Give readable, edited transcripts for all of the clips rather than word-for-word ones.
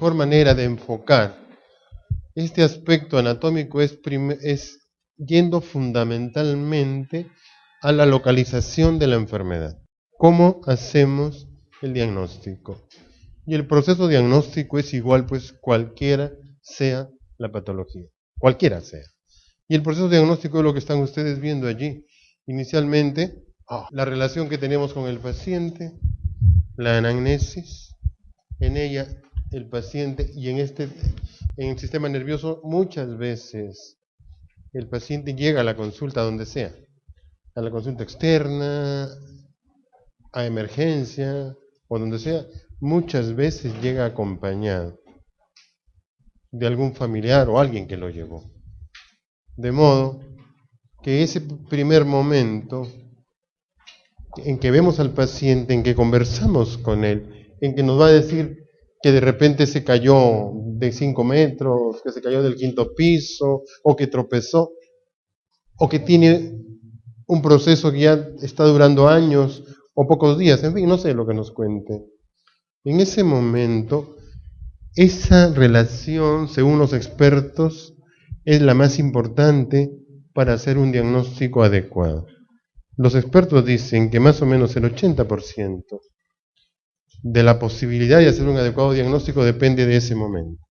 mejor manera de enfocar este aspecto anatómico es yendo fundamentalmente a la localización de la enfermedad. ¿Cómo hacemos el diagnóstico? Y el proceso diagnóstico es igual, pues, cualquiera sea la patología, cualquiera sea. Y el proceso diagnóstico es lo que están ustedes viendo allí. Inicialmente, la relación que tenemos con el paciente, la anamnesis, en ella el paciente, y en el sistema nervioso muchas veces el paciente llega a la consulta donde sea, a la consulta externa, a emergencia o donde sea, muchas veces llega acompañado de algún familiar o alguien que lo llevó. De modo que ese primer momento en que vemos al paciente, en que conversamos con él, en que nos va a decir que de repente se cayó de 5 metros, que se cayó del 5º piso, o que tropezó, o que tiene un proceso que ya está durando años o pocos días, en fin, no sé lo que nos cuente. En ese momento, esa relación, según los expertos, es la más importante para hacer un diagnóstico adecuado. Los expertos dicen que más o menos el 80% de la posibilidad de hacer un adecuado diagnóstico depende de ese momento,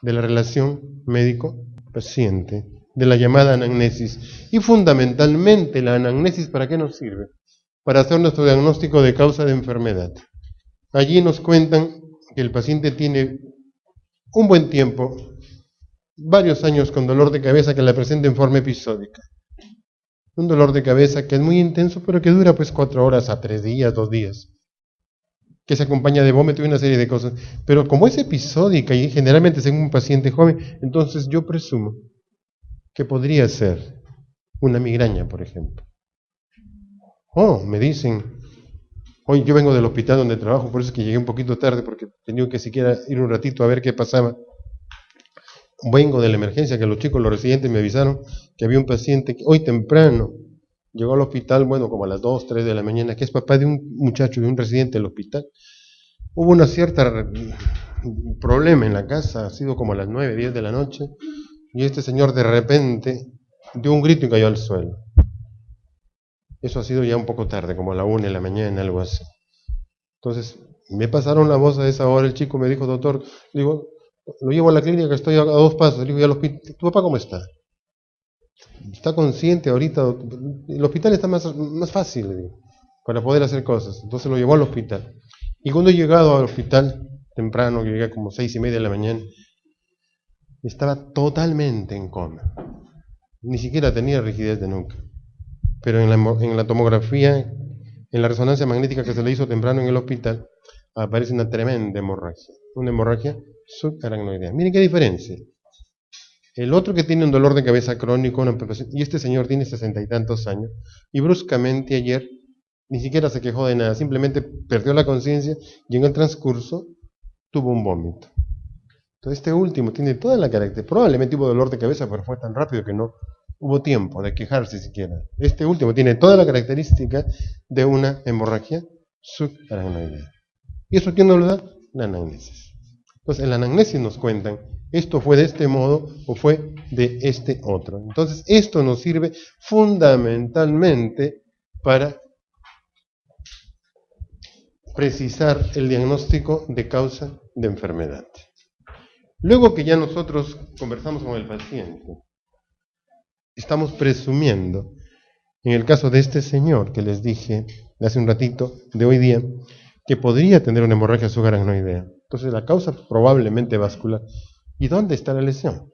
de la relación médico-paciente, de la llamada anamnesis. Y fundamentalmente la anamnesis, ¿para qué nos sirve? Para hacer nuestro diagnóstico de causa de enfermedad. Allí nos cuentan que el paciente tiene un buen tiempo, varios años con dolor de cabeza que la presenta en forma episódica. Un dolor de cabeza que es muy intenso, pero que dura pues 4 horas a 3 días, 2 días. Que se acompaña de vómito y una serie de cosas. Pero como es episódica y generalmente es en un paciente joven, entonces yo presumo que podría ser una migraña, por ejemplo. Me dicen, hoy yo vengo del hospital donde trabajo, por eso es que llegué un poquito tarde, porque tenía que siquiera ir un ratito a ver qué pasaba. Vengo de la emergencia, que los residentes me avisaron que había un paciente que hoy temprano llegó al hospital, bueno, como a las 2, 3 de la mañana, que es papá de un muchacho, de un residente del hospital. Hubo una cierta problema en la casa, ha sido como a las 9, 10 de la noche, y este señor de repente dio un grito y cayó al suelo. Eso ha sido ya un poco tarde, como a la 1 de la mañana, algo así. Entonces, me pasaron la voz a esa hora, el chico me dijo, doctor, digo, lo llevo a la clínica, que estoy a 2 pasos, le digo, ¿y al hospital? ¿Tu papá cómo está? ¿Está consciente ahorita? El hospital está más fácil, le digo, para poder hacer cosas. Entonces lo llevó al hospital. Y cuando he llegado al hospital, temprano, que llegué como 6:30 de la mañana, estaba totalmente en coma. Ni siquiera tenía rigidez de nuca. Pero en la tomografía, en la resonancia magnética que se le hizo temprano en el hospital, aparece una tremenda hemorragia. Una hemorragia subaracnoidea. Miren qué diferencia. El otro que tiene un dolor de cabeza crónico, y este señor tiene 60 y tantos años, y bruscamente ayer ni siquiera se quejó de nada, simplemente perdió la conciencia y en el transcurso tuvo un vómito. Entonces este último tiene toda la característica, probablemente tuvo dolor de cabeza, pero fue tan rápido que no hubo tiempo de quejarse siquiera. Este último tiene toda la característica de una hemorragia subaracnoidea. ¿Y eso quién nos lo da? La anamnesis. Entonces en la anamnesis nos cuentan, esto fue de este modo o fue de este otro. Entonces esto nos sirve fundamentalmente para precisar el diagnóstico de causa de enfermedad. Luego que ya nosotros conversamos con el paciente, estamos presumiendo, en el caso de este señor que les dije hace un ratito, de hoy día, que podría tener una hemorragia subaracnoidea. Entonces la causa probablemente vascular. ¿Y dónde está la lesión?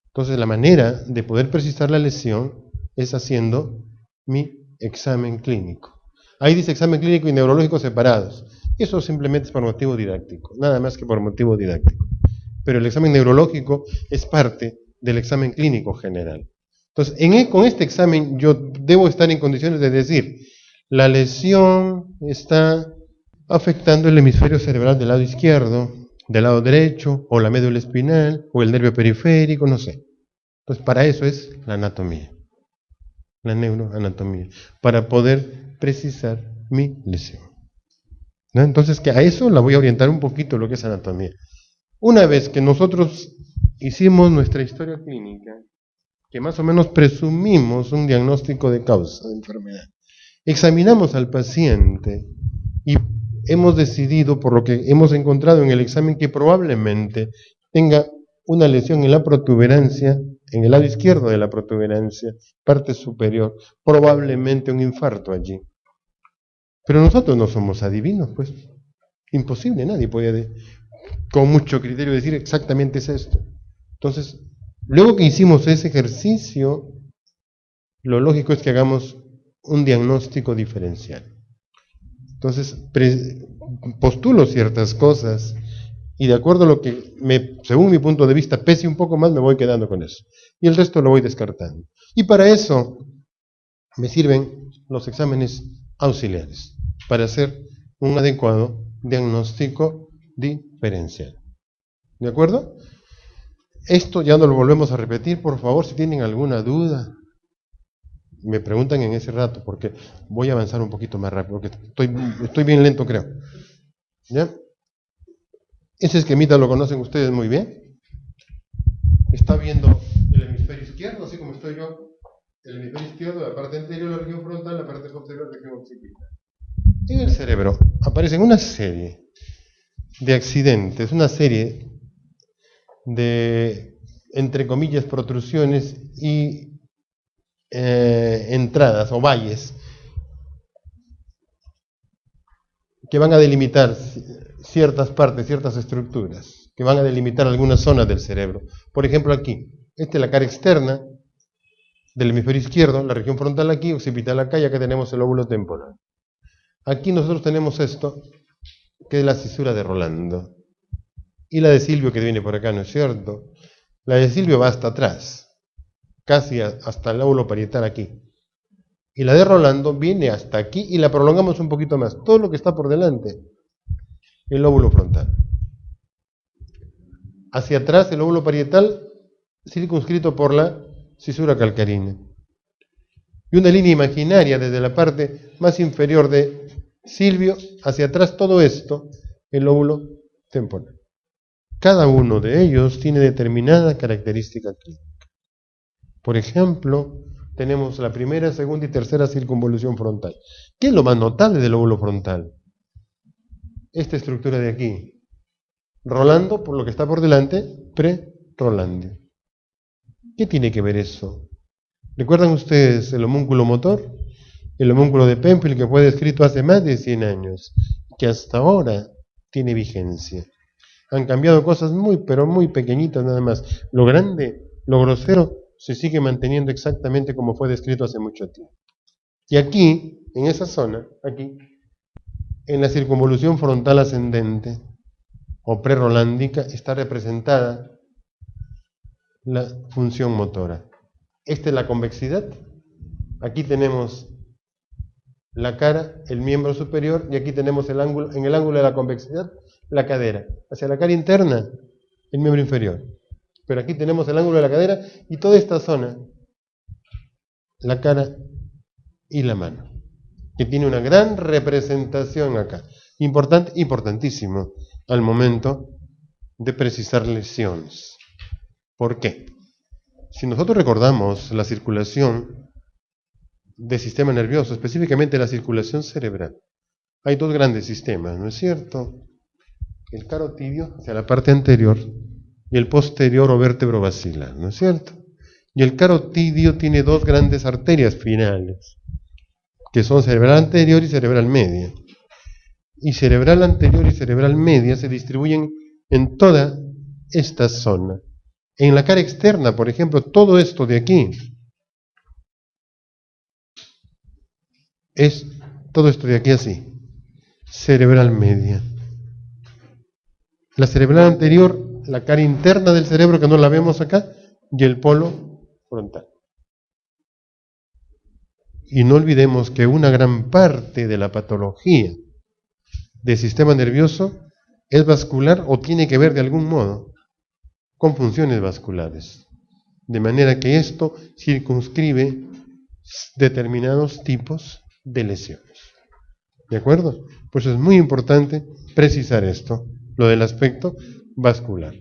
Entonces la manera de poder precisar la lesión es haciendo mi examen clínico. Ahí dice examen clínico y neurológico separados. Eso simplemente es por motivo didáctico, nada más que por motivo didáctico. Pero el examen neurológico es parte del examen clínico general. Entonces, con este examen yo debo estar en condiciones de decir, la lesión está afectando el hemisferio cerebral del lado izquierdo, del lado derecho, o la médula espinal, o el nervio periférico, no sé. Entonces, para eso es la anatomía, la neuroanatomía, para poder precisar mi lesión. ¿no? Entonces, que a eso la voy a orientar un poquito lo que es anatomía. Una vez que nosotros hicimos nuestra historia clínica, que más o menos presumimos un diagnóstico de causa de enfermedad, examinamos al paciente y hemos decidido, por lo que hemos encontrado en el examen, que probablemente tenga una lesión en la protuberancia, en el lado izquierdo de la protuberancia, parte superior, probablemente un infarto allí. Pero nosotros no somos adivinos, pues. Imposible, nadie puede con mucho criterio decir exactamente es esto. Entonces, luego que hicimos ese ejercicio, lo lógico es que hagamos un diagnóstico diferencial. Entonces, postulo ciertas cosas y de acuerdo a lo que, según mi punto de vista, pese un poco más, me voy quedando con eso. Y el resto lo voy descartando. Y para eso me sirven los exámenes auxiliares, para hacer un adecuado diagnóstico diferencial. ¿De acuerdo? Esto ya no lo volvemos a repetir, por favor, si tienen alguna duda, me preguntan en ese rato, porque voy a avanzar un poquito más rápido, porque estoy bien lento, creo. ¿Ya? Ese esquemita lo conocen ustedes muy bien. Está viendo el hemisferio izquierdo, así como estoy yo. El hemisferio izquierdo, la parte anterior, la región frontal, la parte posterior, la región occipital. En el cerebro aparecen una serie de accidentes, una serie de, entre comillas, protrusiones y entradas o valles que van a delimitar ciertas partes, ciertas estructuras, que van a delimitar algunas zonas del cerebro. Por ejemplo, aquí, esta es la cara externa del hemisferio izquierdo, la región frontal aquí, occipital acá, y acá tenemos el lóbulo temporal. Aquí nosotros tenemos esto, que es la cisura de Rolando. Y la de Silvio que viene por acá, ¿no es cierto? La de Silvio va hasta atrás, casi hasta el lóbulo parietal aquí. Y la de Rolando viene hasta aquí y la prolongamos un poquito más. Todo lo que está por delante, el lóbulo frontal. Hacia atrás el lóbulo parietal circunscrito por la cisura calcarínea. Y una línea imaginaria desde la parte más inferior de Silvio hacia atrás, todo esto, el lóbulo temporal. Cada uno de ellos tiene determinada característica clínica. Por ejemplo, tenemos la primera, segunda y tercera circunvolución frontal. ¿Qué es lo más notable del lóbulo frontal? Esta estructura de aquí. Rolando, por lo que está por delante, pre-rolandio. ¿Qué tiene que ver eso? ¿Recuerdan ustedes el homúnculo motor? El homúnculo de Penfield, que fue descrito hace más de 100 años, que hasta ahora tiene vigencia. Han cambiado cosas muy, pero muy pequeñitas nada más. Lo grande, lo grosero, se sigue manteniendo exactamente como fue descrito hace mucho tiempo. Y aquí, en esa zona, aquí, en la circunvolución frontal ascendente, o prerolándica, está representada la función motora. Esta es la convexidad. Aquí tenemos la cara, el miembro superior, y aquí tenemos el ángulo, en el ángulo de la convexidad, la cadera. Hacia la cara interna, el miembro inferior. Pero aquí tenemos el ángulo de la cadera y toda esta zona, la cara y la mano, que tiene una gran representación acá. Importante, importantísimo al momento de precisar lesiones. ¿Por qué? Si nosotros recordamos la circulación del sistema nervioso, específicamente la circulación cerebral, hay dos grandes sistemas, ¿no es cierto? El carotidio hacia la parte anterior y el posterior o vértebro basilar, ¿no es cierto? Y el carotidio tiene dos grandes arterias finales, que son cerebral anterior y cerebral media. Y cerebral anterior y cerebral media se distribuyen en toda esta zona. En la cara externa, por ejemplo, todo esto de aquí es todo esto de aquí así, cerebral media. La cerebral anterior, la cara interna del cerebro que no la vemos acá, y el polo frontal. Y no olvidemos que una gran parte de la patología del sistema nervioso es vascular o tiene que ver de algún modo con funciones vasculares. De manera que esto circunscribe determinados tipos de lesiones. ¿De acuerdo? Por eso es muy importante precisar esto, lo del aspecto vascular.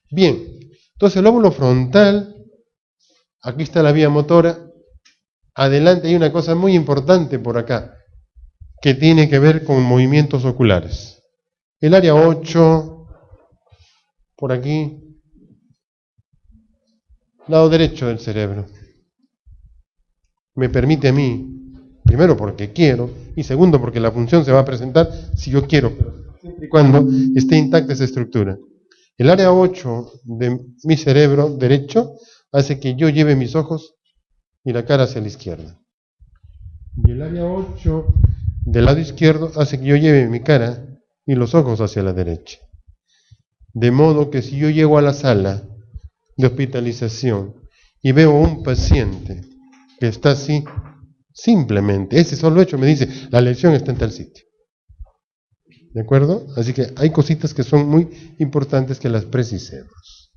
Bien, entonces el lóbulo frontal, aquí está la vía motora, adelante hay una cosa muy importante por acá, que tiene que ver con movimientos oculares. El área 8, por aquí, lado derecho del cerebro, me permite a mí, primero porque quiero, y segundo porque la función se va a presentar si yo quiero, pero siempre y cuando esté intacta esa estructura. El área 8 de mi cerebro derecho hace que yo lleve mis ojos y la cara hacia la izquierda. Y el área 8 del lado izquierdo hace que yo lleve mi cara y los ojos hacia la derecha. De modo que si yo llego a la sala de hospitalización y veo a un paciente que está así, simplemente ese solo hecho me dice, la lesión está en tal sitio. ¿De acuerdo? Así que hay cositas que son muy importantes que las precisemos.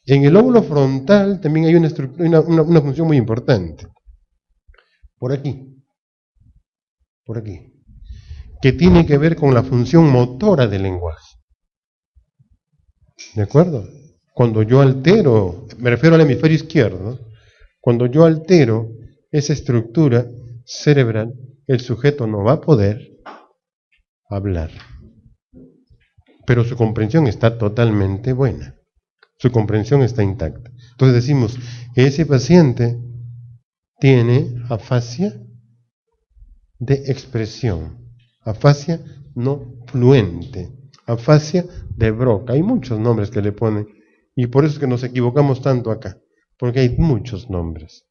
En el lóbulo frontal también hay una función muy importante. Por aquí, que tiene que ver con la función motora del lenguaje. ¿De acuerdo? Cuando yo altero, me refiero al hemisferio izquierdo, cuando yo altero esa estructura cerebral, el sujeto no va a poder hablar. Pero su comprensión está totalmente buena. Su comprensión está intacta. Entonces decimos, ese paciente tiene afasia de expresión, afasia no fluente, afasia de Broca. Hay muchos nombres que le ponen y por eso es que nos equivocamos tanto acá, porque hay muchos nombres.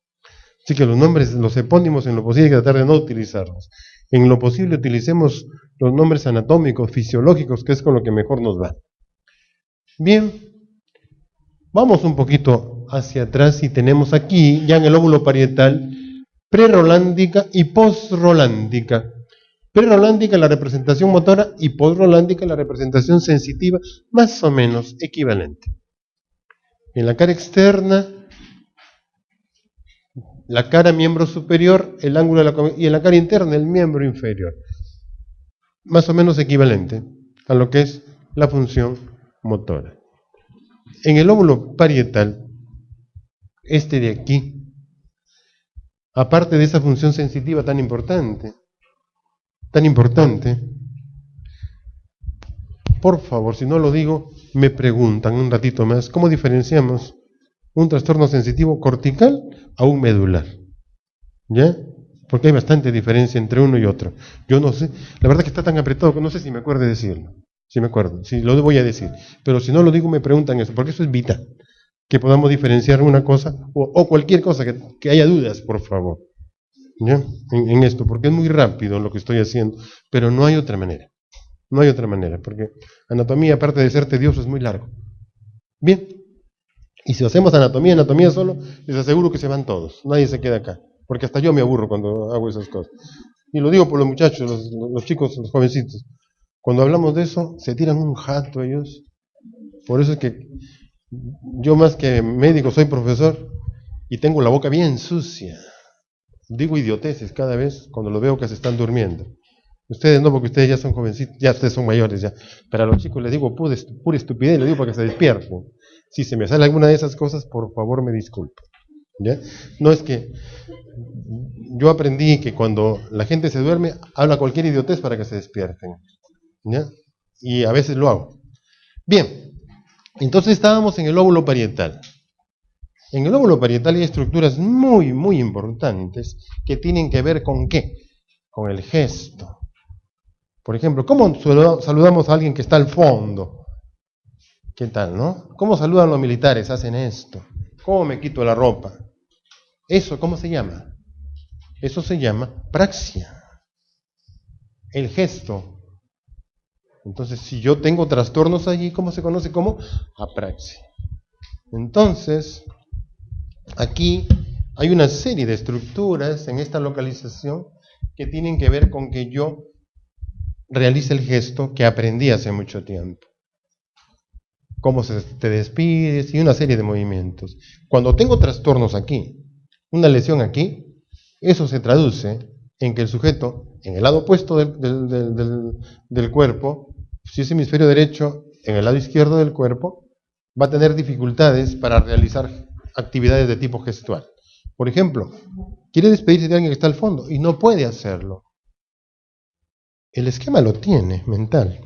Así que los nombres, los epónimos, en lo posible hay que tratar de no utilizarlos. En lo posible utilicemos los nombres anatómicos, fisiológicos, que es con lo que mejor nos va. Bien, vamos un poquito hacia atrás y tenemos aquí, ya en el lóbulo parietal, prerolándica y posrolándica. Prerolándica la representación motora y posrolándica la representación sensitiva, más o menos equivalente. En la cara externa, la cara miembro superior, el ángulo de la y en la cara interna el miembro inferior. Más o menos equivalente a lo que es la función motora. En el lóbulo parietal, este de aquí, aparte de esa función sensitiva tan importante, por favor, si no lo digo, me preguntan un ratito más, ¿cómo diferenciamos un trastorno sensitivo cortical a un medular? ¿Ya? Porque hay bastante diferencia entre uno y otro. Yo no sé, la verdad que está tan apretado que no sé si me acuerdo de decirlo. Si me acuerdo, si lo voy a decir. Pero si no lo digo, me preguntan eso, porque eso es vital. Que podamos diferenciar una cosa o cualquier cosa, que haya dudas, por favor. ¿Ya? En esto, porque es muy rápido lo que estoy haciendo, pero no hay otra manera. No hay otra manera, porque anatomía, aparte de ser tedioso, es muy largo. Bien, y si hacemos anatomía solo, les aseguro que se van todos, nadie se queda acá, porque hasta yo me aburro cuando hago esas cosas. Y lo digo por los muchachos, los chicos, los jovencitos. Cuando hablamos de eso, se tiran un jato ellos. Por eso es que yo, más que médico, soy profesor y tengo la boca bien sucia. Digo idioteces cada vez cuando los veo que se están durmiendo. Ustedes no, porque ustedes ya son jovencitos, ya ustedes son mayores ya. Pero a los chicos les digo pura estupidez, les digo para que se despierten. Si se me sale alguna de esas cosas, por favor me disculpen. ¿Ya? No es que yo aprendí que cuando la gente se duerme, habla cualquier idiotez para que se despierten. ¿Ya? Y a veces lo hago. Bien, entonces estábamos en el lóbulo parietal. En el lóbulo parietal hay estructuras muy, muy importantes que tienen que ver con ¿qué? Con el gesto. Por ejemplo, ¿cómo saludamos a alguien que está al fondo? ¿Qué tal, no? ¿Cómo saludan los militares? Hacen esto. ¿Cómo me quito la ropa? ¿Eso cómo se llama? Eso se llama praxia. El gesto. Entonces, si yo tengo trastornos allí, ¿cómo se conoce? Como apraxia. Entonces, aquí hay una serie de estructuras en esta localización que tienen que ver con que yo realice el gesto que aprendí hace mucho tiempo. Cómo te despides y una serie de movimientos. Cuando tengo trastornos aquí, una lesión aquí, eso se traduce en que el sujeto, en el lado opuesto del cuerpo, si es hemisferio derecho, en el lado izquierdo del cuerpo, va a tener dificultades para realizar actividades de tipo gestual. Por ejemplo, quiere despedirse de alguien que está al fondo y no puede hacerlo. El esquema lo tiene, mental.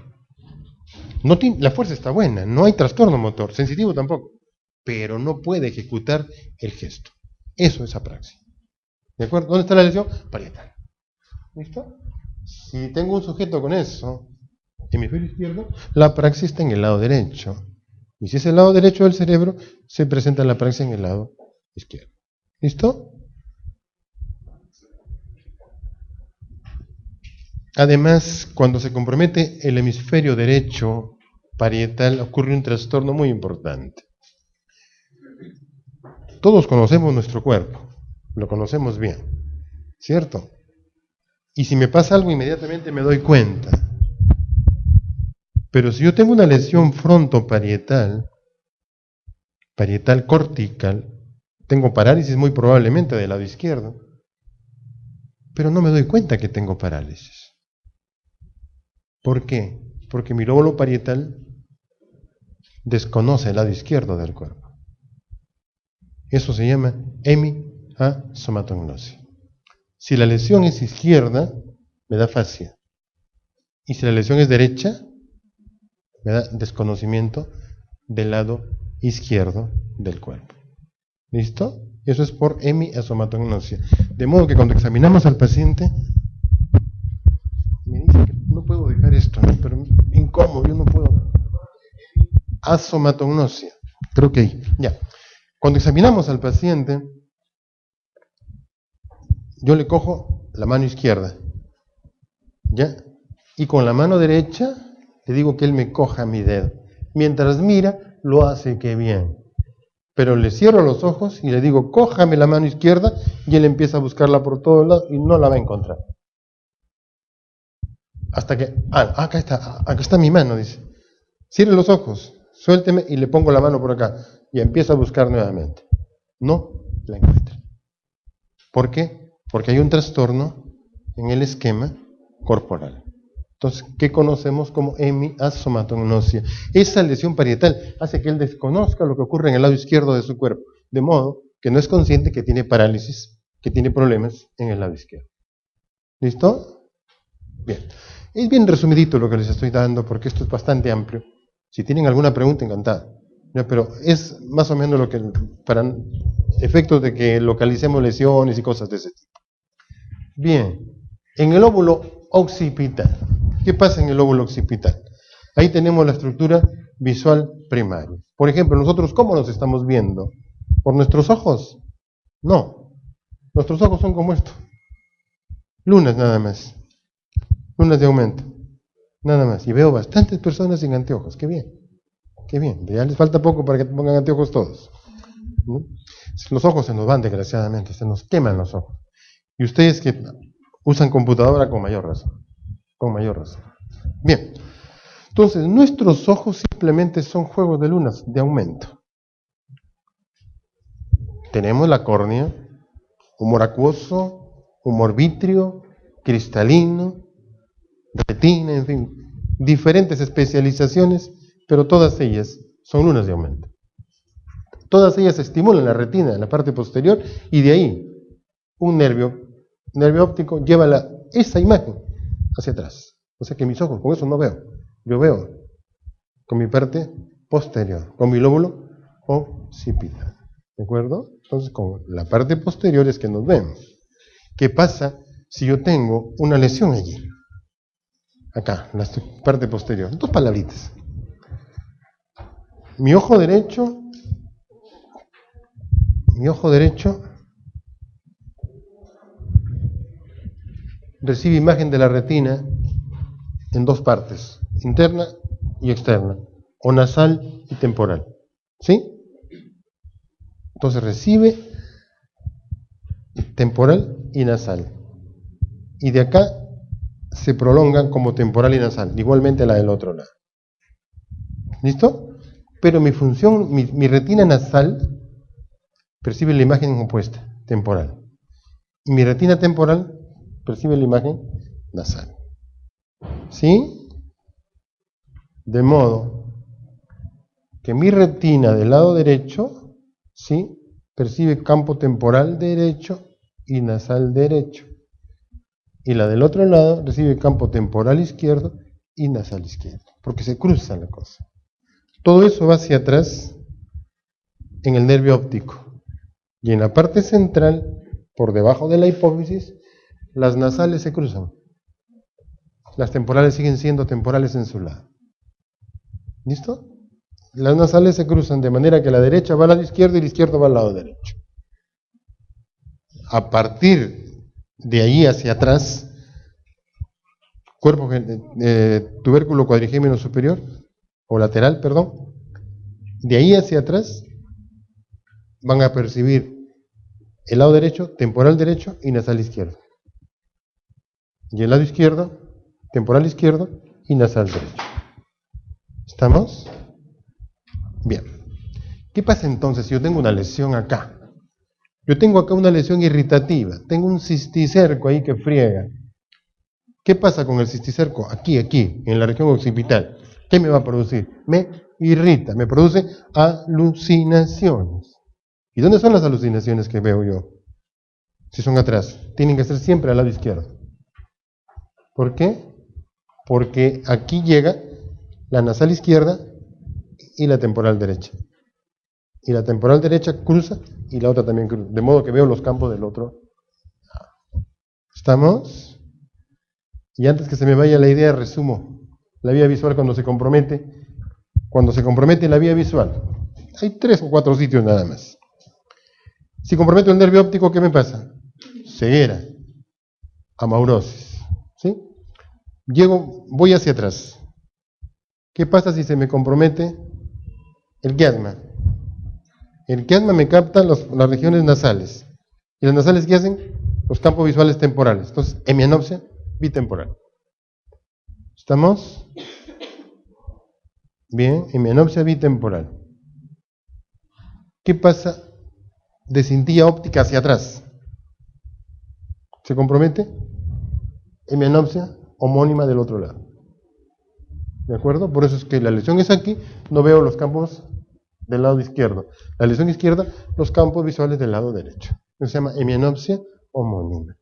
No tiene, la fuerza está buena, no hay trastorno motor, sensitivo tampoco, pero no puede ejecutar el gesto. Eso es apraxia. ¿De acuerdo? ¿Dónde está la lesión? Parietal. ¿Listo? Si tengo un sujeto con eso, hemisferio izquierdo, la apraxia está en el lado derecho. Y si es el lado derecho del cerebro, se presenta la apraxia en el lado izquierdo. ¿Listo? Además, cuando se compromete el hemisferio derecho parietal, ocurre un trastorno muy importante. Todos conocemos nuestro cuerpo, lo conocemos bien, ¿cierto? Y si me pasa algo, inmediatamente me doy cuenta. Pero si yo tengo una lesión frontoparietal, parietal cortical, tengo parálisis muy probablemente del lado izquierdo, pero no me doy cuenta que tengo parálisis. ¿Por qué? Porque mi lóbulo parietal desconoce el lado izquierdo del cuerpo. Eso se llama hemiasomatognosia. Si la lesión es izquierda, me da fascia. Y si la lesión es derecha, me da desconocimiento del lado izquierdo del cuerpo. ¿Listo? Eso es por hemiasomatognosia. De modo que cuando examinamos al paciente, me dice que no puedo dejar esto, pero incómodo, yo no puedo. Asomatognosia. Creo que ahí. Ya. Cuando examinamos al paciente, yo le cojo la mano izquierda, ¿ya? Y con la mano derecha le digo que él me coja mi dedo. Mientras mira, lo hace que bien. Pero le cierro los ojos y le digo, cójame la mano izquierda, y él empieza a buscarla por todos lados y no la va a encontrar. Hasta que, acá está mi mano, dice. Cierre los ojos, suélteme y le pongo la mano por acá. Y empieza a buscar nuevamente. No la encuentra. ¿Por qué? Porque hay un trastorno en el esquema corporal. Entonces, ¿qué conocemos como hemiasomatognosia? Esa lesión parietal hace que él desconozca lo que ocurre en el lado izquierdo de su cuerpo, de modo que no es consciente que tiene parálisis, que tiene problemas en el lado izquierdo. ¿Listo? Bien. Es bien resumidito lo que les estoy dando, porque esto es bastante amplio. Si tienen alguna pregunta, encantado. Pero es más o menos lo que, para efectos de que localicemos lesiones y cosas de ese tipo. Bien, en el lóbulo occipital. ¿Qué pasa en el lóbulo occipital? Ahí tenemos la estructura visual primaria. Por ejemplo, nosotros, ¿cómo nos estamos viendo? ¿Por nuestros ojos? No. Nuestros ojos son como esto. Lunas nada más. Lunas de aumento. Nada más. Y veo bastantes personas sin anteojos. Qué bien. Qué bien. Ya les falta poco para que pongan anteojos todos. ¿No? Los ojos se nos van, desgraciadamente. Se nos queman los ojos. Y ustedes que usan computadora, con mayor razón. Con mayor razón. Bien. Entonces, nuestros ojos simplemente son juegos de lunas de aumento. Tenemos la córnea, humor acuoso, humor vítreo, cristalino, retina, en fin, diferentes especializaciones, pero todas ellas son lunas de aumento. Todas ellas estimulan la retina en la parte posterior y de ahí un nervio óptico lleva esa imagen hacia atrás. O sea que mis ojos con eso no veo. Yo veo con mi parte posterior, con mi lóbulo occipital. ¿De acuerdo? Entonces con la parte posterior es que nos vemos. ¿Qué pasa si yo tengo una lesión allí? Acá, en la parte posterior. Dos palabritas. Mi ojo derecho recibe imagen de la retina en dos partes, interna y externa, o nasal y temporal. ¿Sí? Entonces recibe temporal y nasal. Y de acá se prolongan como temporal y nasal, igualmente la del otro lado. ¿Listo? Pero mi función, mi retina nasal percibe la imagen opuesta, temporal. Y mi retina temporal percibe la imagen nasal. ¿Sí? De modo que mi retina del lado derecho, ¿sí?, percibe campo temporal derecho y nasal derecho. Y la del otro lado recibe campo temporal izquierdo y nasal izquierdo, porque se cruza la cosa. Todo eso va hacia atrás en el nervio óptico. Y en la parte central, por debajo de la hipófisis, las nasales se cruzan. Las temporales siguen siendo temporales en su lado. ¿Listo? Las nasales se cruzan de manera que la derecha va al lado izquierdo y el izquierdo va al lado derecho. A partir de ahí hacia atrás, tubérculo cuadrigémino superior, o lateral, perdón, de ahí hacia atrás van a percibir el lado derecho, temporal derecho y nasal izquierdo. Y el lado izquierdo, temporal izquierdo y nasal derecho. ¿Estamos? Bien. ¿Qué pasa entonces si yo tengo una lesión acá? Yo tengo acá una lesión irritativa, tengo un cisticerco ahí que friega. ¿Qué pasa con el cisticerco? Aquí, en la región occipital. ¿Qué me va a producir? Me irrita, me produce alucinaciones. ¿Y dónde son las alucinaciones que veo yo? Si son atrás, tienen que ser siempre al lado izquierdo. ¿Por qué? Porque aquí llega la nasal izquierda y la temporal derecha. Y la temporal derecha cruza y la otra también cruza. De modo que veo los campos del otro. ¿Estamos? Y antes que se me vaya la idea, resumo la vía visual cuando se compromete. Cuando se compromete la vía visual, hay 3 o 4 sitios nada más. Si comprometo el nervio óptico, ¿qué me pasa? Ceguera, amaurosis. ¿Sí? Voy hacia atrás. ¿Qué pasa si se me compromete el quiasma? El quiasma me capta las regiones nasales. ¿Y las nasales qué hacen? Los campos visuales temporales. Entonces, hemianopsia bitemporal. ¿Estamos? Bien, hemianopsia bitemporal. ¿Qué pasa de cintilla óptica hacia atrás? ¿Se compromete? Hemianopsia homónima del otro lado. ¿De acuerdo? Por eso es que la lesión es aquí, no veo los campos del lado izquierdo. La lesión izquierda, los campos visuales del lado derecho. Eso se llama hemianopsia homónima.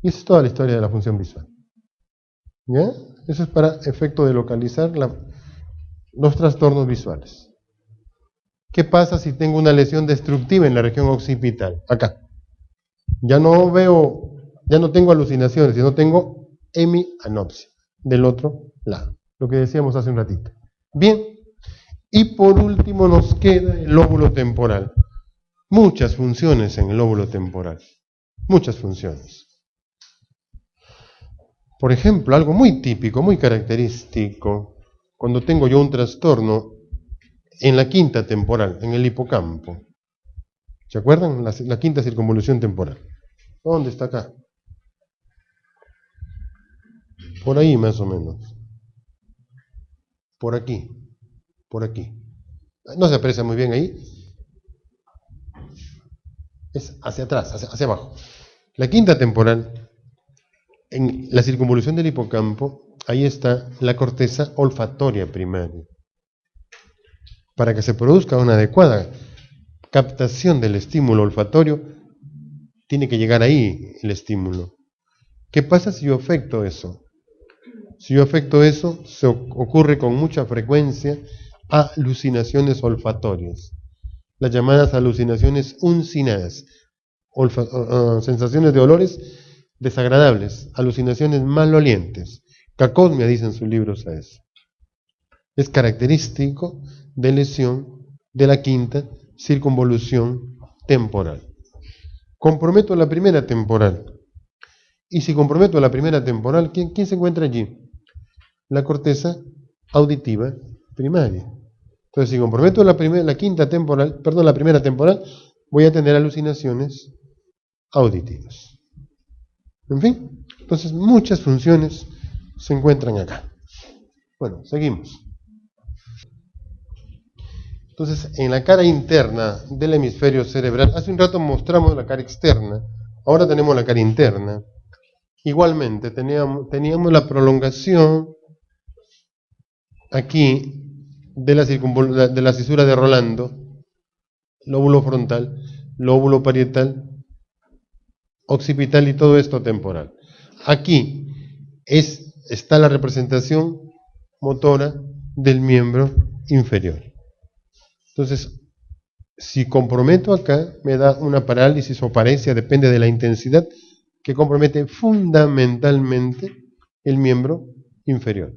Y esa es toda la historia de la función visual. ¿Ya? Eso es para efecto de localizar los trastornos visuales. ¿Qué pasa si tengo una lesión destructiva en la región occipital? Acá. Ya no tengo alucinaciones, sino tengo hemianopsia del otro lado. Lo que decíamos hace un ratito. Bien. Y por último nos queda el lóbulo temporal. Muchas funciones en el lóbulo temporal. Muchas funciones. Por ejemplo, algo muy típico, muy característico, cuando tengo yo un trastorno en la quinta temporal, en el hipocampo. ¿Se acuerdan? La quinta circunvolución temporal. ¿Dónde está acá? Por ahí más o menos. Por aquí. Por aquí. No se aprecia muy bien ahí. Es hacia atrás, hacia abajo. La quinta temporal, en la circunvolución del hipocampo, ahí está la corteza olfatoria primaria. Para que se produzca una adecuada captación del estímulo olfatorio, tiene que llegar ahí el estímulo. ¿Qué pasa si yo afecto eso? Si yo afecto eso, se ocurre con mucha frecuencia alucinaciones olfatorias, las llamadas alucinaciones uncinadas, sensaciones de olores desagradables, alucinaciones malolientes. Cacosmia dicen sus libros a eso. Es característico de lesión de la quinta circunvolución temporal. Comprometo la primera temporal. Y si comprometo la primera temporal, ¿quién se encuentra allí? La corteza auditiva primaria. Entonces, si comprometo la primera temporal, voy a tener alucinaciones auditivas. En fin, entonces muchas funciones se encuentran acá. Bueno, seguimos. Entonces, en la cara interna del hemisferio cerebral, hace un rato mostramos la cara externa, ahora tenemos la cara interna. Igualmente, teníamos la prolongación aquí de de la cisura de Rolando, lóbulo frontal, lóbulo parietal, occipital y todo esto temporal. Aquí está la representación motora del miembro inferior. Entonces, si comprometo acá, me da una parálisis o paresia, depende de la intensidad, que compromete fundamentalmente el miembro inferior.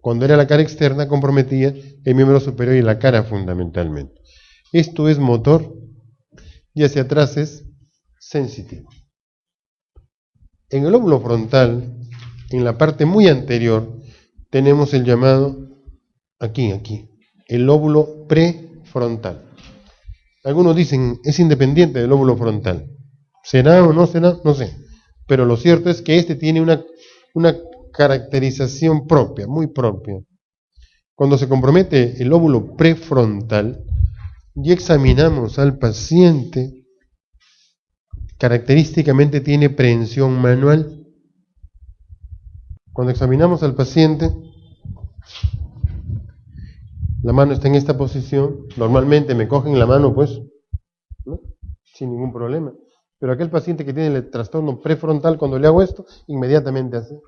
Cuando era la cara externa, comprometía el miembro superior y la cara fundamentalmente. Esto es motor y hacia atrás es sensitivo. En el lóbulo frontal, en la parte muy anterior, tenemos el llamado, aquí, el lóbulo prefrontal. Algunos dicen, es independiente del lóbulo frontal. ¿Será o no será? No sé. Pero lo cierto es que este tiene una caracterización propia, muy propia. Cuando se compromete el lóbulo prefrontal y examinamos al paciente, característicamente tiene prehensión manual. Cuando examinamos al paciente, la mano está en esta posición, normalmente me cogen la mano, pues, ¿no? Sin ningún problema. Pero aquel paciente que tiene el trastorno prefrontal, cuando le hago esto, inmediatamente hace,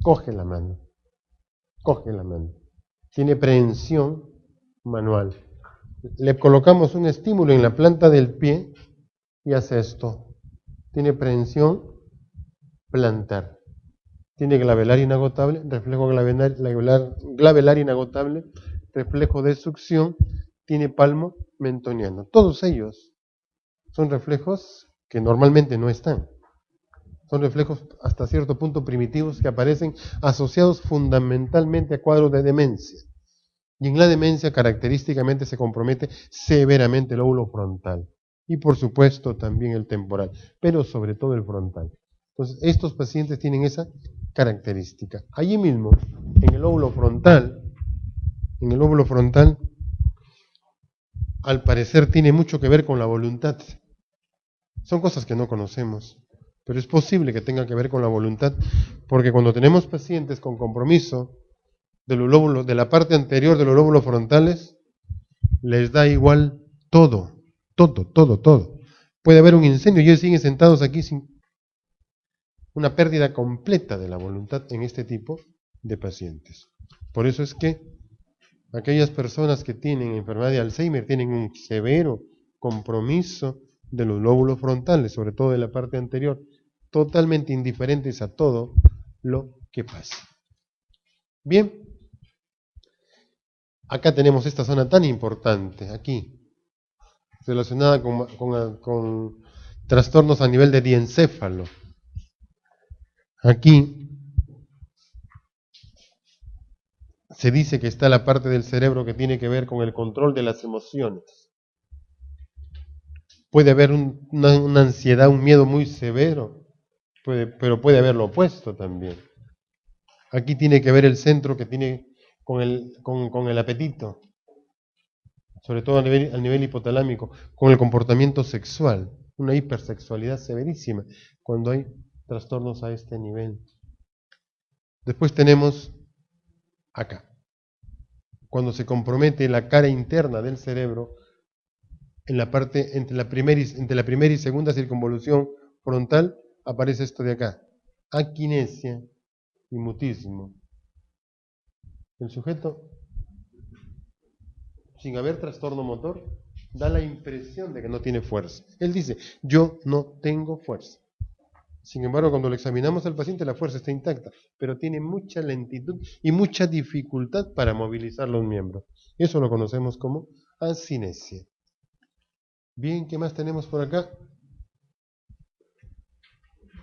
coge la mano. Tiene prehensión manual. Le colocamos un estímulo en la planta del pie y hace esto. Tiene prehensión plantar. Tiene glabelar inagotable, reflejo glabelar inagotable, reflejo de succión, tiene palmo mentoniano. Todos ellos son reflejos que normalmente no están. Son reflejos hasta cierto punto primitivos que aparecen asociados fundamentalmente a cuadros de demencia. Y en la demencia característicamente se compromete severamente el lóbulo frontal. Y por supuesto también el temporal, pero sobre todo el frontal. Entonces, estos pacientes tienen esa característica. Allí mismo, en el lóbulo frontal, al parecer tiene mucho que ver con la voluntad. Son cosas que no conocemos, pero es posible que tenga que ver con la voluntad, porque cuando tenemos pacientes con compromiso de la parte anterior de los lóbulos frontales, les da igual todo. Puede haber un incendio y ellos siguen sentados aquí sin una pérdida completa de la voluntad en este tipo de pacientes. Por eso es que aquellas personas que tienen enfermedad de Alzheimer tienen un severo compromiso de los lóbulos frontales, sobre todo de la parte anterior, totalmente indiferentes a todo lo que pasa. Bien, acá tenemos esta zona tan importante, aquí, relacionada con trastornos a nivel de diencéfalo. Aquí se dice que está la parte del cerebro que tiene que ver con el control de las emociones. Puede haber una ansiedad, un miedo muy severo, pero puede haber lo opuesto también. Aquí tiene que ver el centro que tiene con el apetito, sobre todo a nivel hipotalámico, con el comportamiento sexual, una hipersexualidad severísima cuando hay trastornos a este nivel. Después tenemos acá, cuando se compromete la cara interna del cerebro, en la parte entre la primera y segunda circunvolución frontal, aparece esto de acá, aquinesia y mutismo. El sujeto, sin haber trastorno motor, da la impresión de que no tiene fuerza. Él dice, yo no tengo fuerza. Sin embargo, cuando lo examinamos al paciente, la fuerza está intacta, pero tiene mucha lentitud y mucha dificultad para movilizar los miembros. Eso lo conocemos como asinesia. Bien, ¿qué más tenemos por acá?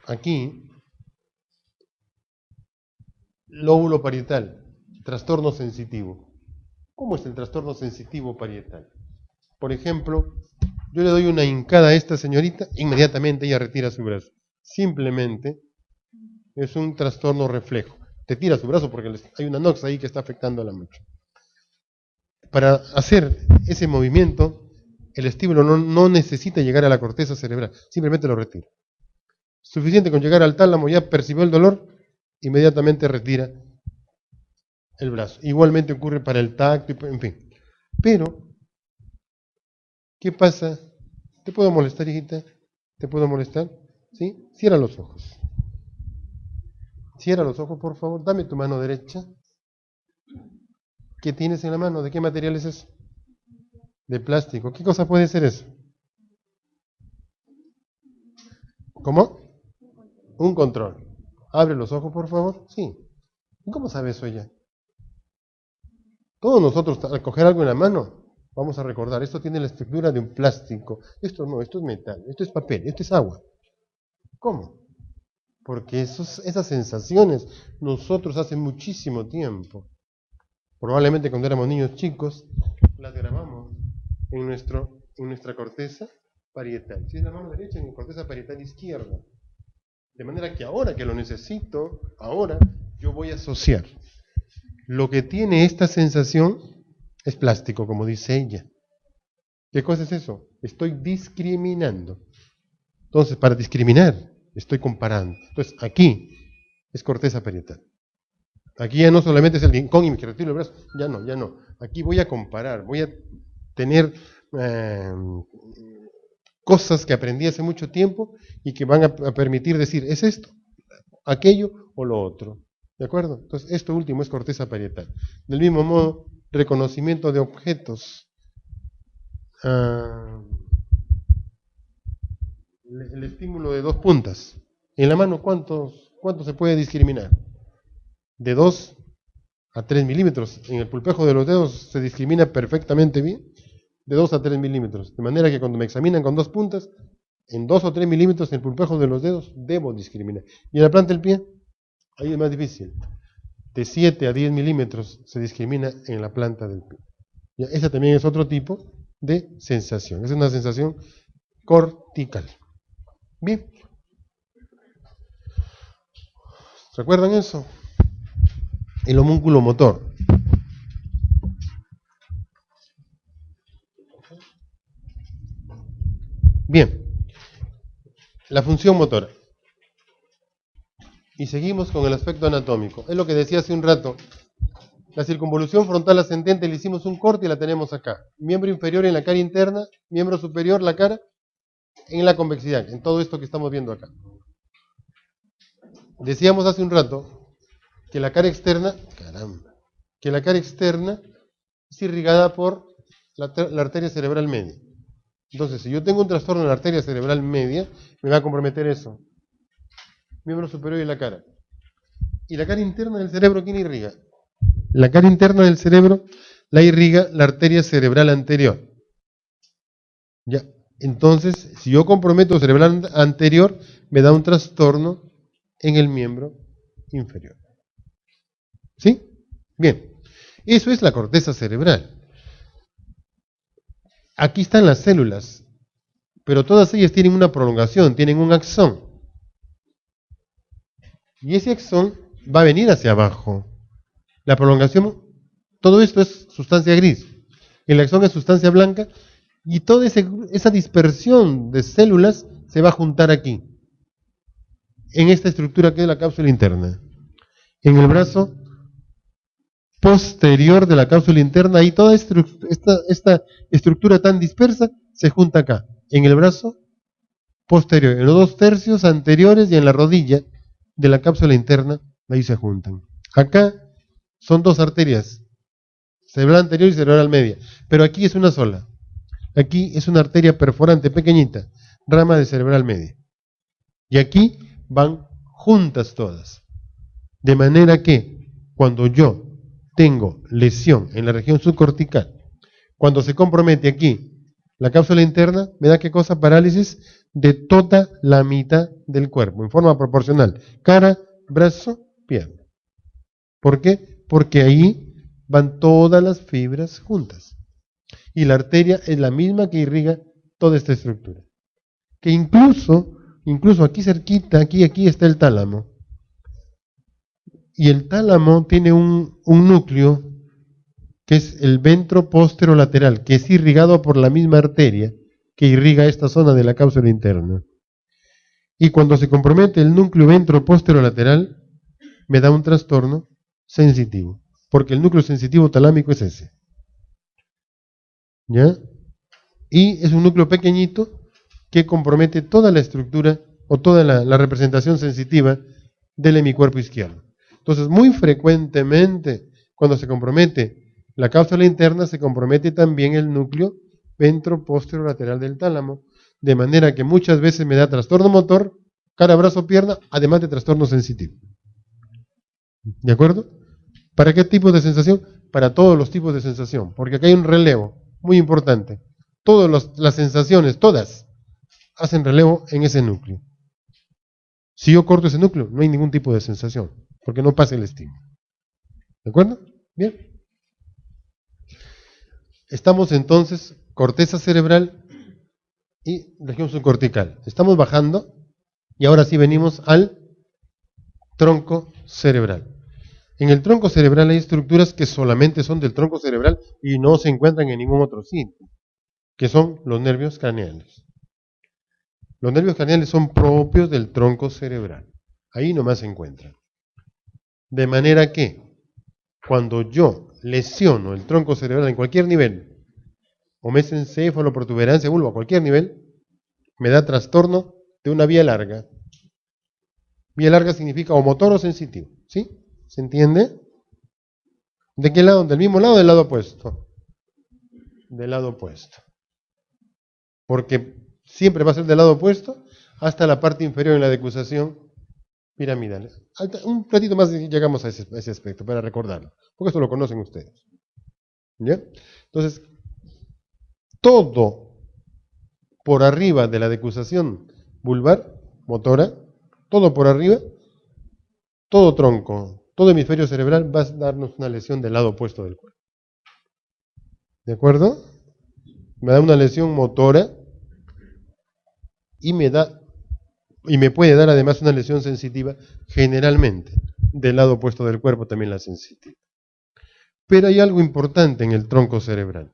Aquí, lóbulo parietal, trastorno sensitivo. ¿Cómo es el trastorno sensitivo parietal? Por ejemplo, yo le doy una hincada a esta señorita, inmediatamente ella retira su brazo. Simplemente es un trastorno reflejo. Te tira su brazo porque hay una nox ahí que está afectándola mucho. Para hacer ese movimiento, el estímulo no necesita llegar a la corteza cerebral, simplemente lo retira. Suficiente con llegar al tálamo, ya percibió el dolor, inmediatamente retira el brazo. Igualmente ocurre para el tacto, en fin. Pero, ¿qué pasa? ¿Te puedo molestar, hijita? ¿Te puedo molestar? ¿Sí? Cierra los ojos. Cierra los ojos, por favor. Dame tu mano derecha. ¿Qué tienes en la mano? ¿De qué material es eso? De plástico. ¿Qué cosa puede ser eso? ¿Cómo? Un control. Abre los ojos, por favor. Sí. ¿Cómo sabe eso ella? Todos nosotros, al coger algo en la mano, vamos a recordar, esto tiene la estructura de un plástico. Esto no, esto es metal, esto es papel, esto es agua. ¿Cómo? Porque esas sensaciones nosotros hace muchísimo tiempo, probablemente cuando éramos niños chicos, las grabamos en nuestra corteza parietal. Si es la mano derecha, en la corteza parietal izquierda. De manera que ahora que lo necesito, ahora yo voy a asociar. Lo que tiene esta sensación es plástico, como dice ella. ¿Qué cosa es eso? Estoy discriminando. Entonces, para discriminar, estoy comparando. Entonces, aquí es corteza parietal. Aquí ya no solamente es el rincón y mi retiro el brazo. Ya no. Aquí voy a comparar, voy a tener cosas que aprendí hace mucho tiempo y que van a permitir decir, ¿es esto, aquello o lo otro? ¿De acuerdo? Entonces, esto último es corteza parietal. Del mismo modo, reconocimiento de objetos. El estímulo de 2 puntas. En la mano, ¿cuánto se puede discriminar? De 2 a 3 milímetros. En el pulpejo de los dedos se discrimina perfectamente bien. De 2 a 3 milímetros. De manera que cuando me examinan con 2 puntas, en 2 o 3 milímetros en el pulpejo de los dedos, debo discriminar. Y en la planta del pie, ahí es más difícil. De 7 a 10 milímetros se discrimina en la planta del pie. Ya, esa también es otro tipo de sensación. Es una sensación cortical. Bien. ¿Recuerdan eso? El homúnculo motor. Bien. La función motora. Y seguimos con el aspecto anatómico. Es lo que decía hace un rato. La circunvolución frontal ascendente le hicimos un corte y la tenemos acá. Miembro inferior en la cara interna, miembro superior la cara en la convexidad, en todo esto que estamos viendo acá. Decíamos hace un rato que la cara externa, es irrigada por la arteria cerebral media. Entonces, si yo tengo un trastorno en la arteria cerebral media, me va a comprometer eso. Miembro superior y la cara. ¿Y la cara interna del cerebro quién irriga? La cara interna del cerebro la irriga la arteria cerebral anterior. Ya. Entonces, si yo comprometo el cerebral anterior, me da un trastorno en el miembro inferior. ¿Sí? Bien. Eso es la corteza cerebral. Aquí están las células, pero todas ellas tienen una prolongación, tienen un axón. Y ese axón va a venir hacia abajo. La prolongación, todo esto es sustancia gris. El axón es sustancia blanca y toda esa dispersión de células se va a juntar aquí, en esta estructura que es la cápsula interna. En el brazo posterior de la cápsula interna, ahí toda esta estructura tan dispersa se junta acá, en el brazo posterior, en los 2/3 anteriores y en la rodilla de la cápsula interna, ahí se juntan. Acá son 2 arterias, cerebral anterior y cerebral media, pero aquí es una sola. Aquí es una arteria perforante pequeñita, rama de cerebral media. Y aquí van juntas todas. De manera que cuando yo tengo lesión en la región subcortical, cuando se compromete aquí la cápsula interna, me da ¿qué cosa? Parálisis de toda la mitad del cuerpo, en forma proporcional. Cara, brazo, pierna. ¿Por qué? Porque ahí van todas las fibras juntas. Y la arteria es la misma que irriga toda esta estructura. Que incluso aquí cerquita, aquí está el tálamo. Y el tálamo tiene un núcleo que es el ventro posterolateral, que es irrigado por la misma arteria que irriga esta zona de la cápsula interna. Y cuando se compromete el núcleo ventroposterolateral, me da un trastorno sensitivo, porque el núcleo sensitivo talámico es ese. ¿Ya? Y es un núcleo pequeñito que compromete toda la estructura o toda la representación sensitiva del hemicuerpo izquierdo. Entonces, muy frecuentemente, cuando se compromete la cápsula interna, se compromete también el núcleo ventroposterolateral del tálamo, de manera que muchas veces me da trastorno motor, cara, brazo, pierna, además de trastorno sensitivo. ¿De acuerdo? ¿Para qué tipo de sensación? Para todos los tipos de sensación, porque acá hay un relevo muy importante. Todas las sensaciones, todas, hacen relevo en ese núcleo. Si yo corto ese núcleo, no hay ningún tipo de sensación, porque no pasa el estímulo. ¿De acuerdo? Bien. Estamos entonces, corteza cerebral y región subcortical. Estamos bajando y ahora sí venimos al tronco cerebral. En el tronco cerebral hay estructuras que solamente son del tronco cerebral y no se encuentran en ningún otro sitio, que son los nervios craneales. Los nervios craneales son propios del tronco cerebral. Ahí nomás se encuentran. De manera que, cuando yo lesiono el tronco cerebral en cualquier nivel, o mesencéfalo, protuberancia, vulva, a cualquier nivel, me da trastorno de una vía larga. Vía larga significa o motor o sensitivo. ¿Sí? ¿Se entiende? ¿De qué lado? ¿Del mismo lado o del lado opuesto? Del lado opuesto. Porque siempre va a ser del lado opuesto hasta la parte inferior en la decusación piramidal. Un ratito más y llegamos a ese aspecto para recordarlo, porque esto lo conocen ustedes. ¿Ya? Entonces, todo por arriba de la decusación vulvar, motora, todo por arriba, todo tronco, todo hemisferio cerebral va a darnos una lesión del lado opuesto del cuerpo. ¿De acuerdo? Me da una lesión motora y me puede dar además una lesión sensitiva, generalmente del lado opuesto del cuerpo también la sensitiva. Pero hay algo importante en el tronco cerebral.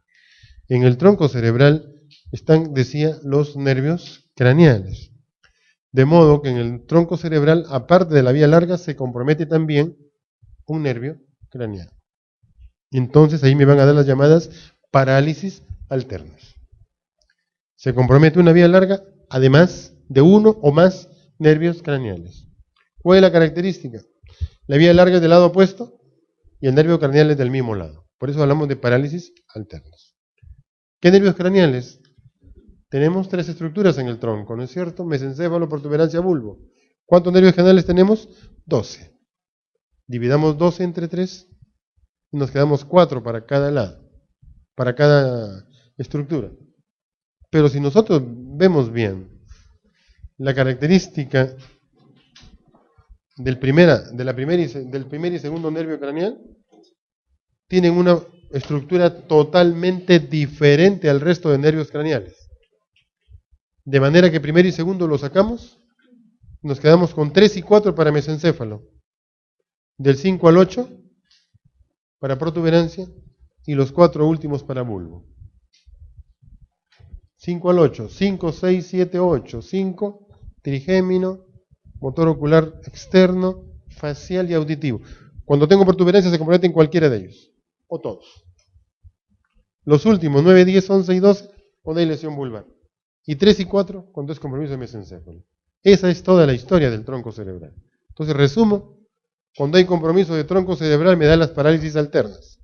En el tronco cerebral están, decía, los nervios craneales. De modo que en el tronco cerebral, aparte de la vía larga, se compromete también un nervio craneal. Entonces ahí me van a dar las llamadas parálisis alternas. Se compromete una vía larga, además de uno o más nervios craneales. ¿Cuál es la característica? La vía larga es del lado opuesto y el nervio craneal es del mismo lado. Por eso hablamos de parálisis alternas. ¿Qué nervios craneales? Tenemos 3 estructuras en el tronco, ¿no es cierto? Mesencéfalo, protuberancia, bulbo. ¿Cuántos nervios craneales tenemos? 12. Dividamos 12 entre 3 y nos quedamos 4 para cada lado, para cada estructura. Pero si nosotros vemos bien la característica del primer y segundo nervio craneal, tienen una estructura totalmente diferente al resto de nervios craneales. De manera que primero y segundo lo sacamos, nos quedamos con 3 y 4 para mesencéfalo, del 5 al 8 para protuberancia y los 4 últimos para bulbo. 5 al 8, 5, 6, 7, 8, 5, trigémino, motor ocular externo, facial y auditivo. Cuando tengo protuberancia se compromete en cualquiera de ellos, o todos. Los últimos, 9, 10, 11 y 12, cuando hay lesión vulvar. Y 3 y 4, cuando es compromiso de mesencéfalo. Esa es toda la historia del tronco cerebral. Entonces, resumo, cuando hay compromiso de tronco cerebral me da las parálisis alternas.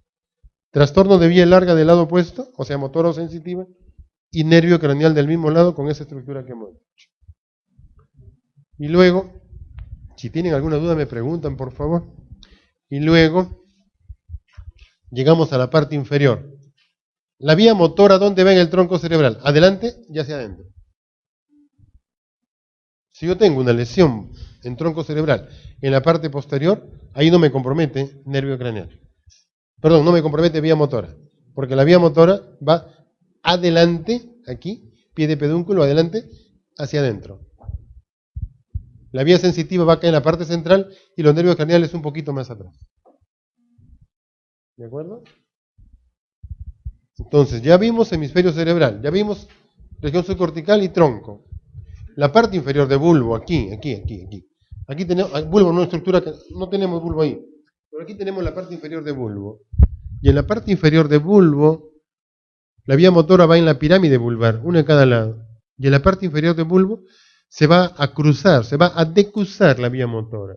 Trastorno de vía larga del lado opuesto, o sea, motor o sensitiva, y nervio craneal del mismo lado con esa estructura que hemos dicho. Y luego, si tienen alguna duda me preguntan, por favor. Y luego, llegamos a la parte inferior. La vía motora, ¿dónde va en el tronco cerebral? ¿Adelante y hacia adentro? Si yo tengo una lesión en tronco cerebral en la parte posterior, ahí no me compromete nervio craneal. Perdón, no me compromete vía motora, porque la vía motora va adelante, aquí, pie de pedúnculo, adelante, hacia adentro. La vía sensitiva va acá en la parte central y los nervios craneales un poquito más atrás. ¿De acuerdo? Entonces, ya vimos hemisferio cerebral, ya vimos región subcortical y tronco. la parte inferior de bulbo, aquí. Aquí tenemos, bulbo no es una estructura, no tenemos bulbo ahí, pero aquí tenemos la parte inferior de bulbo. Y en la parte inferior de bulbo, la vía motora va en la pirámide vulvar, una en cada lado. Y en la parte inferior de bulbo se va a cruzar, se va a decusar la vía motora.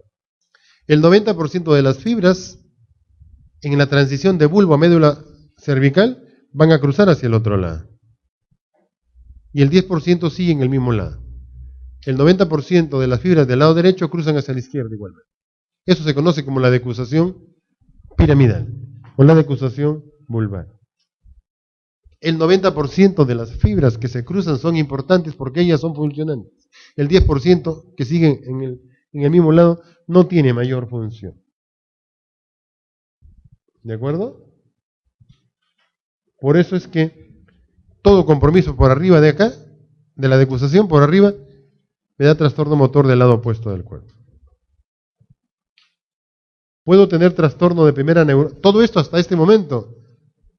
El 90% de las fibras en la transición de bulbo a médula cervical van a cruzar hacia el otro lado. Y el 10% sigue en el mismo lado. El 90% de las fibras del lado derecho cruzan hacia la izquierda igualmente. Eso se conoce como la decusación piramidal o la decusación vulvar. El 90% de las fibras que se cruzan son importantes porque ellas son funcionantes. El 10% que siguen en el mismo lado no tiene mayor función. ¿De acuerdo? Por eso es que todo compromiso por arriba de acá, de la decusación por arriba, me da trastorno motor del lado opuesto del cuerpo. Puedo tener trastorno de primera neurona. Todo esto hasta este momento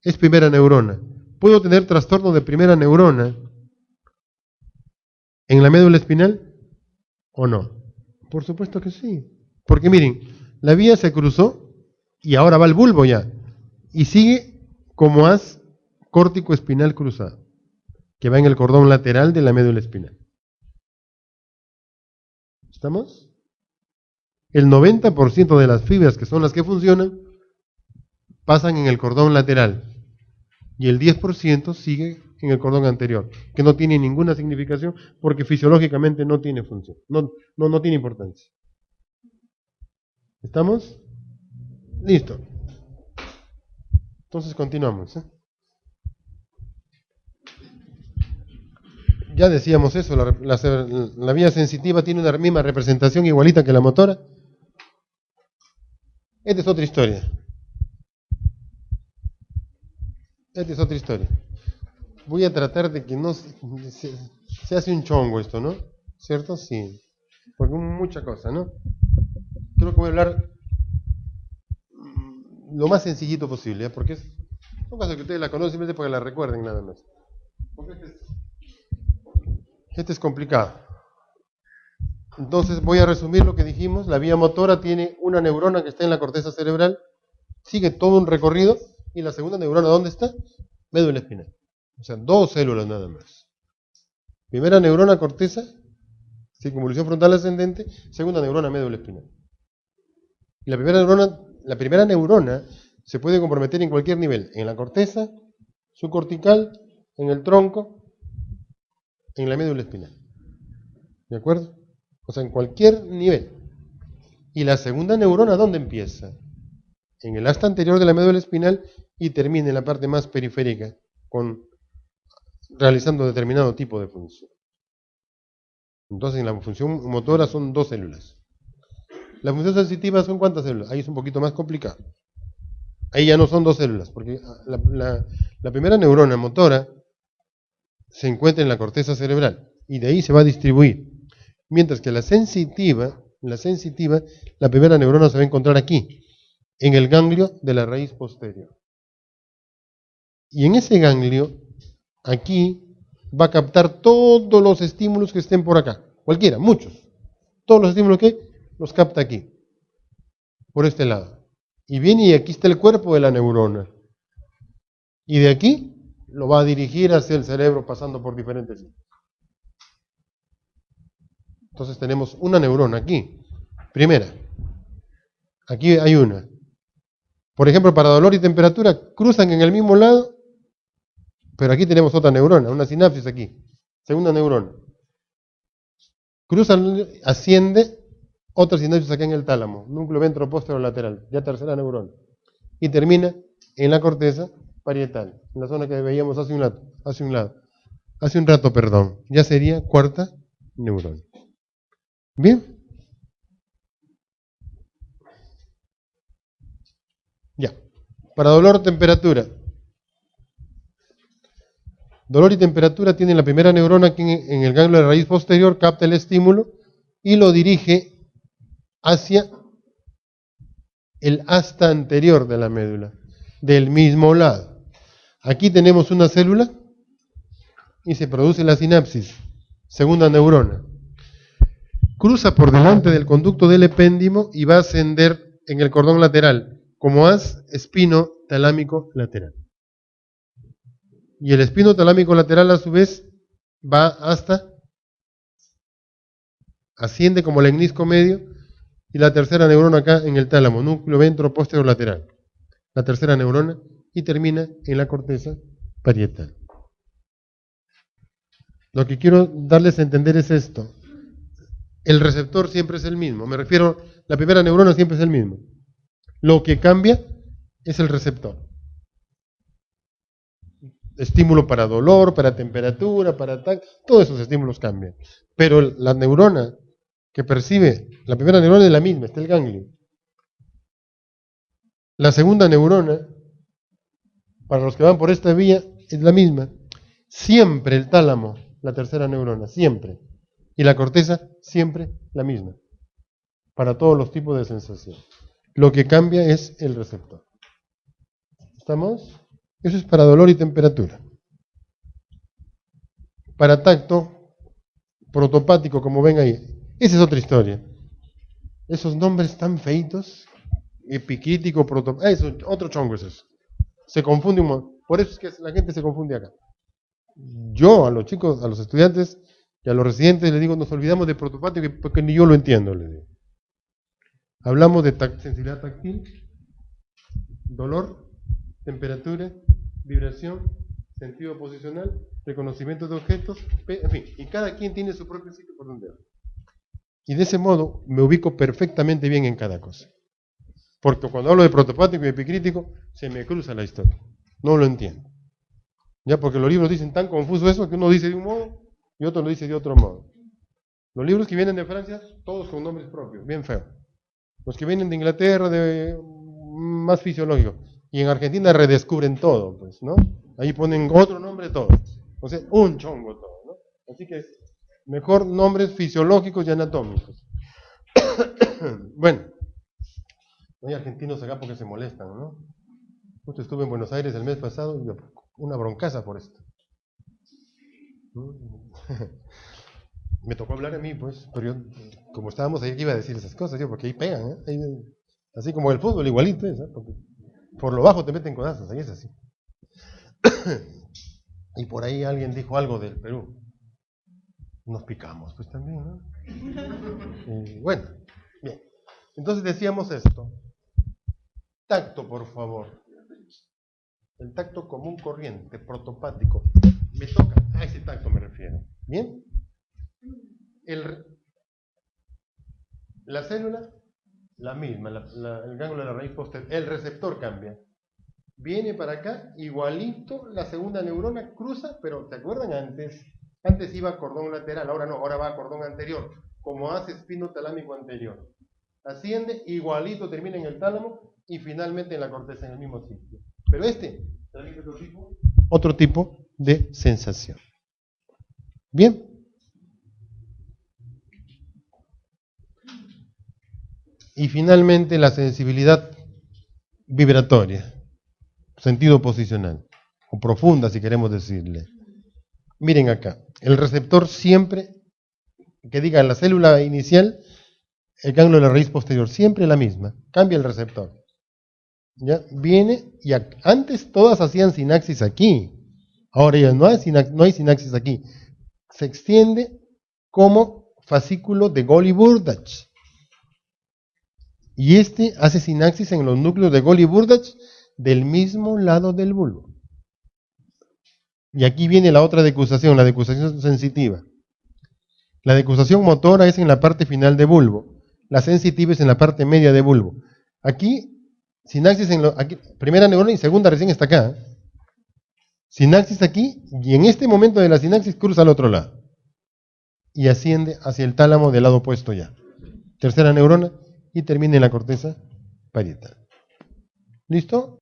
es primera neurona. ¿Puedo tener trastorno de primera neurona en la médula espinal o no? Por supuesto que sí. Porque miren, la vía se cruzó y ahora va al bulbo ya. Y sigue como haz córtico espinal cruzado, que va en el cordón lateral de la médula espinal. ¿Estamos? El 90% de las fibras que son las que funcionan pasan en el cordón lateral y el 10% sigue en el cordón anterior, que no tiene ninguna significación porque fisiológicamente no tiene función, no tiene importancia. ¿Estamos? Listo. Entonces continuamos. Ya decíamos eso, la vía sensitiva tiene una misma representación igualita que la motora. Esta es otra historia. Voy a tratar de que no se hace un chongo esto, ¿no? ¿Cierto? Sí. Porque mucha cosa, ¿no? Creo que voy a hablar lo más sencillito posible, ¿eh? Porque son cosas que ustedes la conocen simplemente porque la recuerden nada más. Porque este es complicado. Entonces voy a resumir lo que dijimos. La vía motora tiene una neurona que está en la corteza cerebral, sigue todo un recorrido, y la segunda neurona, ¿dónde está? Médula espinal. O sea, 2 células nada más. Primera neurona, corteza, circunvolución frontal ascendente, segunda neurona, médula espinal. Y la primera neurona se puede comprometer en cualquier nivel, en la corteza, subcortical, en el tronco, en la médula espinal. ¿De acuerdo? O sea, en cualquier nivel. Y la segunda neurona, ¿dónde empieza? En el asta anterior de la médula espinal y termina en la parte más periférica, realizando determinado tipo de función. Entonces, en la función motora son 2 células. La función sensitiva son ¿cuántas células? Ahí es un poquito más complicado. Ahí ya no son 2 células, porque la primera neurona motora se encuentra en la corteza cerebral y de ahí se va a distribuir. Mientras que la sensitiva, la primera neurona se va a encontrar aquí, en el ganglio de la raíz posterior. Y en ese ganglio, aquí, va a captar todos los estímulos que estén por acá. Cualquiera, muchos. Todos los estímulos que los capta aquí, por este lado. Y viene y aquí está el cuerpo de la neurona. Y de aquí lo va a dirigir hacia el cerebro pasando por diferentes sitios. Entonces tenemos una neurona aquí. Primera. Aquí hay una. Por ejemplo, para dolor y temperatura cruzan en el mismo lado, pero aquí tenemos otra neurona, una sinapsis aquí. Segunda neurona. Cruzan, asciende, otra sinapsis acá en el tálamo, núcleo ventropóstero lateral, ya tercera neurona. Y termina en la corteza parietal, en la zona que veíamos hace un rato, ya sería cuarta neurona. ¿Bien? Ya. Para dolor o temperatura. Dolor y temperatura tiene la primera neurona que en el ganglio de la raíz posterior capta el estímulo y lo dirige hacia el asta anterior de la médula, del mismo lado. Aquí tenemos una célula y se produce la sinapsis. Segunda neurona. Cruza por delante del conducto del epéndimo y va a ascender en el cordón lateral, como haz espino talámico lateral. Y el espino talámico lateral, a su vez, va hasta, asciende como el menisco medio, y la tercera neurona acá en el tálamo, núcleo ventroposterolateral. La tercera neurona, y termina en la corteza parietal. Lo que quiero darles a entender es esto. El receptor siempre es el mismo. Me refiero, la primera neurona siempre es el mismo. Lo que cambia es el receptor. Estímulo para dolor, para temperatura, para tal, todos esos estímulos cambian. Pero la neurona que percibe, la primera neurona es la misma, está el ganglio. La segunda neurona, para los que van por esta vía, es la misma. Siempre el tálamo, la tercera neurona, siempre. Y la corteza, siempre la misma. Para todos los tipos de sensación. Lo que cambia es el receptor. ¿Estamos? Eso es para dolor y temperatura. Para tacto, protopático, como ven ahí. Esa es otra historia. Esos nombres tan feitos, epicrítico, protopático, eso, otro chongo es eso. Se confunde un montón. Por eso es que la gente se confunde acá. Yo a los chicos, a los estudiantes y a los residentes les digo, nos olvidamos de protopático porque ni yo lo entiendo, les digo. Hablamos de sensibilidad táctil, dolor, temperatura, vibración, sentido posicional, reconocimiento de objetos, en fin, y cada quien tiene su propio sitio por donde va. Y de ese modo me ubico perfectamente bien en cada cosa. Porque cuando hablo de protopático y epicrítico, se me cruza la historia. No lo entiendo. Ya, porque los libros dicen tan confuso eso que uno dice de un modo y otro lo dice de otro modo. Los libros que vienen de Francia, todos con nombres propios, bien feos. Los que vienen de Inglaterra, más fisiológicos. Y en Argentina redescubren todo, pues, ¿no? Ahí ponen otro nombre todo. O sea, un chongo todo, ¿no? Así que mejor nombres fisiológicos y anatómicos. Bueno, no hay argentinos acá porque se molestan, ¿no? Justo estuve en Buenos Aires el mes pasado y yo, una broncaza por esto. Me tocó hablar a mí, pues, pero yo, como estábamos ahí, iba a decir esas cosas, yo, porque ahí pegan, ¿eh? Ahí, así como el fútbol, igualito es, ¿eh? Porque por lo bajo te meten codazos, ahí es así. Y por ahí alguien dijo algo del Perú. Nos picamos, pues también, ¿no? Y bueno, bien. Entonces decíamos esto. Tacto, por favor. El tacto común corriente, protopático. Me toca, a ese tacto me refiero. ¿Bien? La célula, la misma, el gángulo de la raíz posterior. El receptor cambia. Viene para acá, igualito, la segunda neurona cruza, pero ¿te acuerdan antes? Antes iba a cordón lateral, ahora no, ahora va a cordón anterior, como hace espino talámico anterior. Asciende, igualito termina en el tálamo y finalmente en la corteza en el mismo sitio. Pero también es otro tipo de sensación. Bien. Y finalmente la sensibilidad vibratoria, sentido posicional, o profunda si queremos decirle. Miren acá, el receptor siempre, que diga en la célula inicial, el gángulo de la raíz posterior, siempre la misma, cambia el receptor. ¿Ya? Viene, y antes todas hacían sinapsis aquí, ahora ya no hay sinapsis aquí, se extiende como fascículo de Golgi-Burdach. Y este hace sinapsis en los núcleos de Golgi-Burdach del mismo lado del bulbo. Y aquí viene la otra decusación, la decusación sensitiva. La decusación motora es en la parte final de bulbo. La sensitiva es en la parte media de bulbo. Aquí, sinapsis aquí, primera neurona y segunda recién está acá. Sinapsis aquí, y en este momento de la sinapsis cruza al otro lado. Y asciende hacia el tálamo del lado opuesto ya. Tercera neurona y termina en la corteza parietal. ¿Listo?